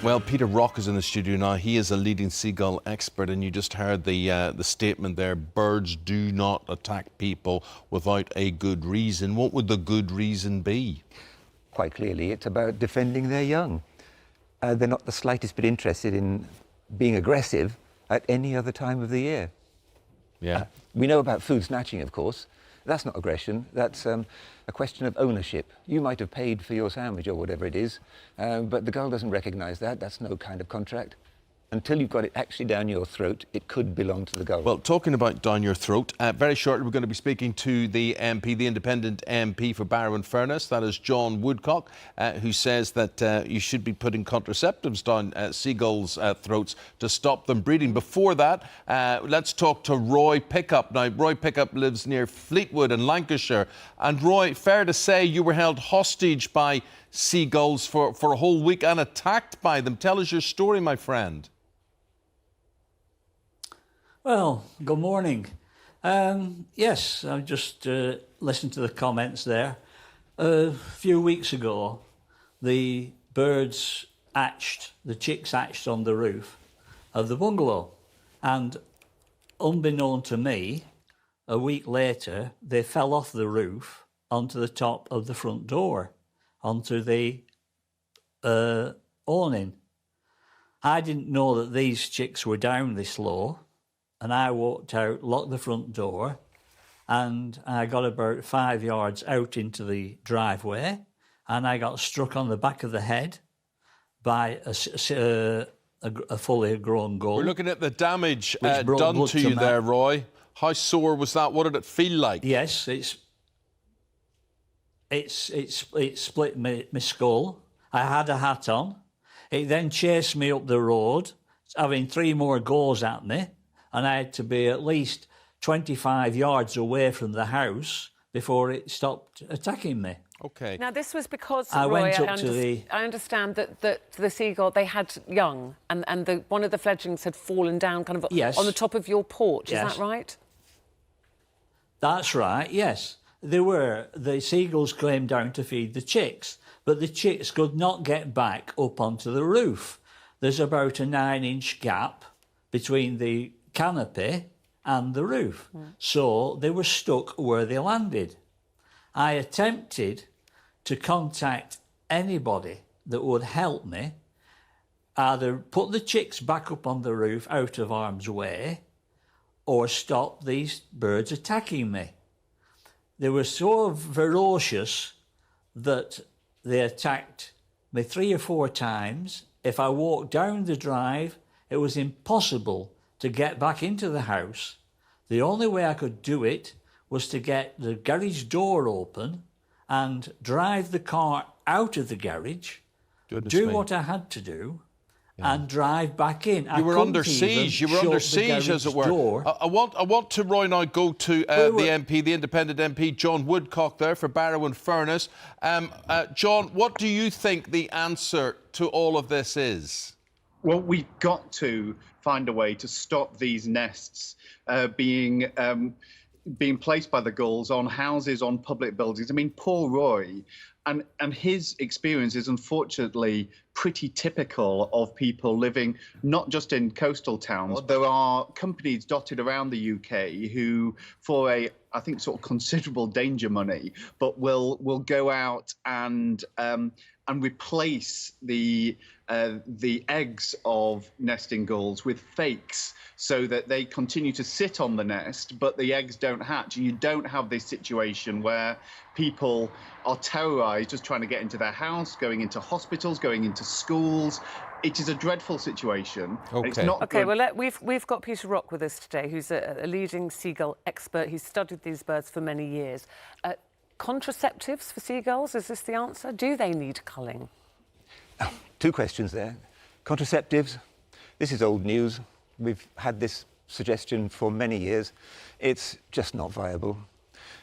Well, Peter Rock is in the studio now. He is a leading seagull expert, and you just heard the statement there, birds do not attack people without a good reason. What would the good reason be? Quite clearly, it's about defending their young. They're not the slightest bit interested in being aggressive at any other time of the year. Yeah. We know about food snatching, of course. That's not aggression, that's a question of ownership. You might have paid for your sandwich or whatever it is, but the gull doesn't recognise that. That's no kind of contract. Until you've got it actually down your throat, it could belong to the gull. Well, talking about down your throat, very shortly we're going to be speaking to the MP, the independent MP for Barrow and Furness, that is John Woodcock, who says that you should be putting contraceptives down seagulls' throats to stop them breeding. Before that, let's talk to Roy Pickard. Now, Roy Pickard lives near Fleetwood in Lancashire. And Roy, fair to say you were held hostage by seagulls for a whole week and attacked by them. Tell us your story, my friend. Well, good morning. Yes, I just listened to the comments there. A few weeks ago, the birds hatched, the chicks hatched on the roof of the bungalow. And unbeknown to me, a week later, they fell off the roof onto the top of the front door, onto the awning. I didn't know that these chicks were down this low. And I walked out, locked the front door, and I got about 5 yards out into the driveway, and I got struck on the back of the head by a fully grown gull. We're looking at the damage done to you there, Roy. How sore was that? What did it feel like? Yes, it split my skull. I had a hat on. It then chased me up the road, having 3 more goes at me. And I had to be at least 25 yards away from the house before it stopped attacking me. OK. Now, this was because, I Roy, went up to the... I understand that the seagull, they had young, and one of the fledglings had fallen down kind of on the top of your porch. Is that right? That's right, yes. The seagulls came down to feed the chicks, but the chicks could not get back up onto the roof. There's about a 9-inch gap between the canopy and the roof. So they were stuck where they landed. I attempted to contact anybody that would help me, either put the chicks back up on the roof out of harm's way or stop these birds attacking me. They were so ferocious that they attacked me 3 or 4 times. If I walked down the drive, it was impossible to get back into the house. The only way I could do it was to get the garage door open and drive the car out of the garage, what I had to do, and drive back in. You were under siege. You were under siege, as it were. I want to, Roy, now go to the MP, the independent MP, John Woodcock there for Barrow and Furness. John, what do you think the answer to all of this is? Well, we've got to find a way to stop these nests being placed by the gulls on houses, on public buildings. I mean, poor Roy, and his experience is unfortunately pretty typical of people living not just in coastal towns. There are companies dotted around the UK who, for I think, sort of considerable danger money, but will go out and replace the eggs of nesting gulls with fakes so that they continue to sit on the nest, but the eggs don't hatch. And you don't have this situation where people are terrorised just trying to get into their house, going into hospitals, going into schools. It is a dreadful situation. OK. It's not OK, good. well, we've got Peter Rock with us today, who's a leading seagull expert. He's studied these birds for many years. Contraceptives for seagulls, is this the answer? Do they need culling? 2 questions there. Contraceptives, this is old news. We've had this suggestion for many years. It's just not viable.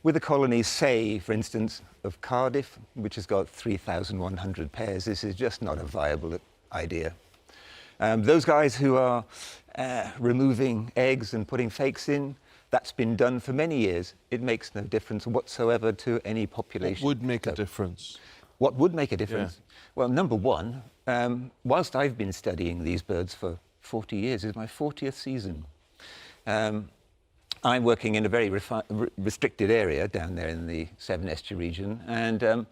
With the colonies, say, for instance, of Cardiff, which has got 3,100 pairs, this is just not a viable idea. Those guys who are removing eggs and putting fakes in, that's been done for many years. It makes no difference whatsoever to any population. What would make a difference? What would make a difference? Well, number one, whilst I've been studying these birds for 40 years, it's my 40th season. I'm working in a very restricted area down there in the Severn Estuary region, and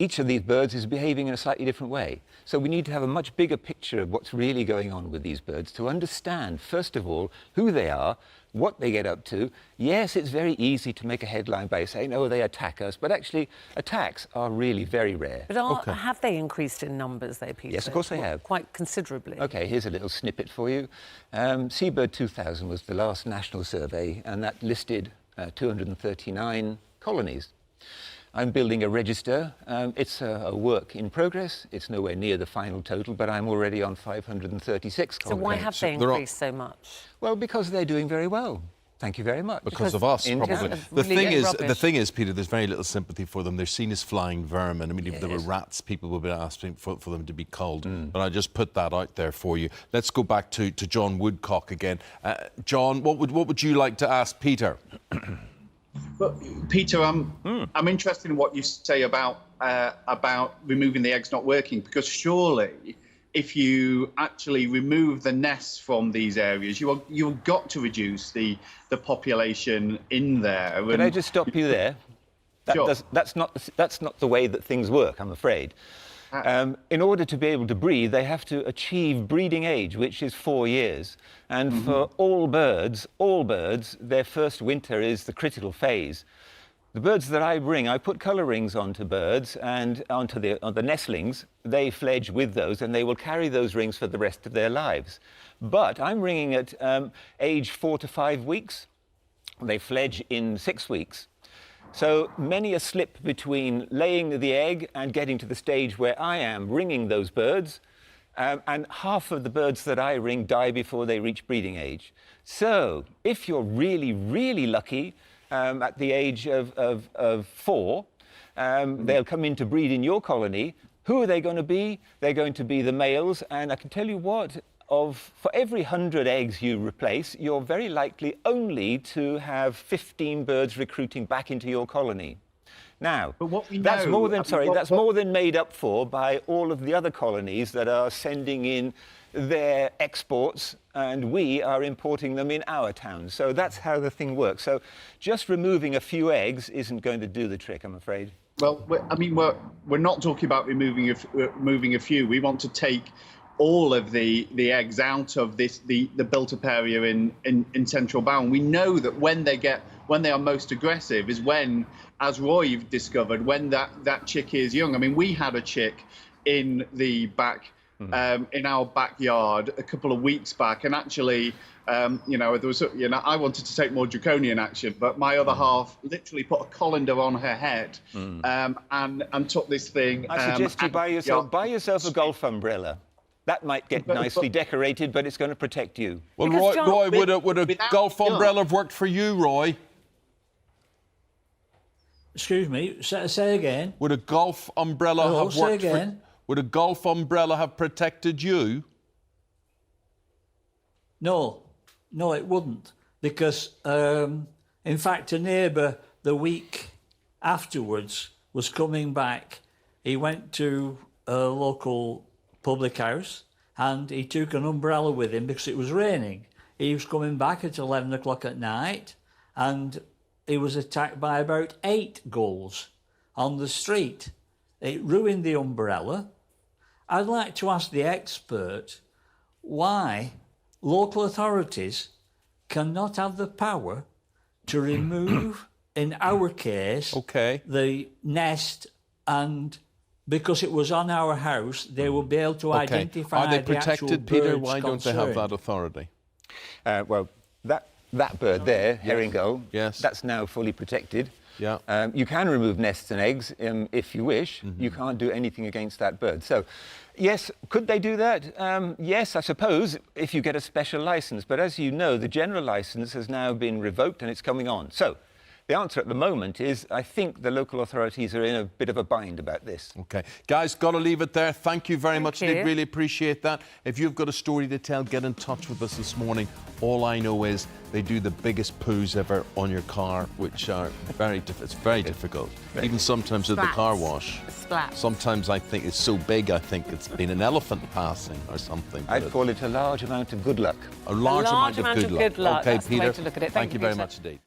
each of these birds is behaving in a slightly different way. So we need to have a much bigger picture of what's really going on with these birds to understand, first of all, who they are, what they get up to. Yes, it's very easy to make a headline by saying, oh, they attack us, but actually attacks are really very rare. But have they increased in numbers, though, Peter? Yes, of course they have. Quite considerably. OK, here's a little snippet for you. Seabird 2000 was the last national survey, and that listed 239 colonies. I'm building a register. It's a work in progress. It's nowhere near the final total, but I'm already on 536 colonies. So why have they increased so much? Well, because they're doing very well. Thank you very much. Because of us, probably. The thing is, Peter, there's very little sympathy for them. They're seen as flying vermin. I mean, if there were rats, people would be asking for them to be culled. But I just put that out there for you. Let's go back to John Woodcock again. John, what would you like to ask Peter? But Peter, I'm interested in what you say about removing the eggs not working, because surely, if you actually remove the nests from these areas, you've got to reduce the population in there. Can I just stop you there? Sure. That's not the way that things work, I'm afraid. In order to be able to breed, they have to achieve breeding age, which is 4 years. And for all birds, their first winter is the critical phase. The birds that I bring, I put colour rings onto birds and onto the nestlings. They fledge with those, and they will carry those rings for the rest of their lives. But I'm bringing at age 4 to 5 weeks. They fledge in 6 weeks. So many a slip between laying the egg and getting to the stage where I am ringing those birds, and half of the birds that I ring die before they reach breeding age. So if you're really, really lucky, at the age of 4, they'll come in to breed in your colony. Who are they going to be? They're going to be the males, and I can tell you what, for every 100 eggs you replace, you're very likely only to have 15 birds recruiting back into your colony. Now, but what we that's know, more than made up for by all of the other colonies that are sending in their exports, and we are importing them in our towns. So that's how the thing works. So just removing a few eggs isn't going to do the trick, I'm afraid. Well, we're not talking about removing a few. We want to take all of the eggs out of the built-up area in Central Bowen. We know that when they are most aggressive is when, as Roy discovered, when that chick is young. I mean, we had a chick in the back. In our backyard a couple of weeks back, and actually, there was, I wanted to take more draconian action, but my other half literally put a colander on her head, and took this thing. I suggest you buy yourself a golf umbrella. That might get nicely decorated, but it's going to protect you. Well, Roy, would a golf umbrella have worked for you, Roy? Excuse me, say again. Would a golf umbrella have worked for you? Would a golf umbrella have protected you? No, it wouldn't. Because, in fact, a neighbour the week afterwards was coming back. He went to a local public house and he took an umbrella with him because it was raining. He was coming back at 11 o'clock at night and he was attacked by about 8 gulls on the street. It ruined the umbrella. I'd like to ask the expert why local authorities cannot have the power to remove, in our case, the nest, and because it was on our house, they will be able to identify Are they the actual protected, Peter? birds Why don't they have concerned. that authority? Well, that bird there, herring gull, yes, that's now fully protected. Yeah. You can remove nests and eggs if you wish. You can't do anything against that bird. So, yes, could they do that? Yes, I suppose, if you get a special licence. But as you know, the general licence has now been revoked and it's coming on. So, The answer at the moment is I think the local authorities are in a bit of a bind about this. OK. Guys, got to leave it there. Thank you very much, you. Nick. Really appreciate that. If you've got a story to tell, get in touch with us this morning. All I know is they do the biggest poos ever on your car, which are it's very difficult. Even sometimes at the car wash. Splats. Sometimes I think it's so big, I think it's been an elephant passing or something. I'd call it a large amount of good luck. A large amount of good luck. OK, OK, that's the way Peter. to look at it. Thank you very Peter. much indeed.